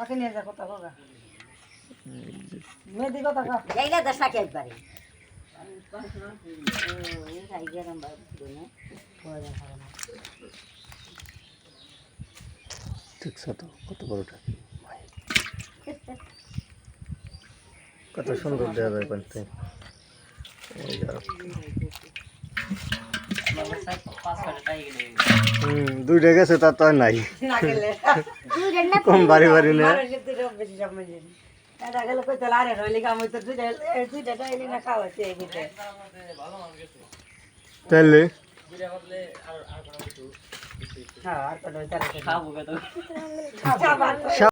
আকে নিয়ে যা কথা কগা মেদি কথা কা এইটা দশটা কে একবারে এই খাই গরম বাবু না বড় খাওয়া না দেখছ তো কত বড়টা কত সুন্দর দেওয়া যায় পানিতে দুইটা গেছে তা তো আর নাই না গেলে কম বাড়ি বাড়ি না মানুষের তো বেশি সময় এটা গেলে কই তাহলে আরে রইলি কাম হইতো দুইটা ডাইলি না খাওয়াছে এই ভিতরে তাহলে হ্যাঁ আর তো খাবো খাবো কত খাবার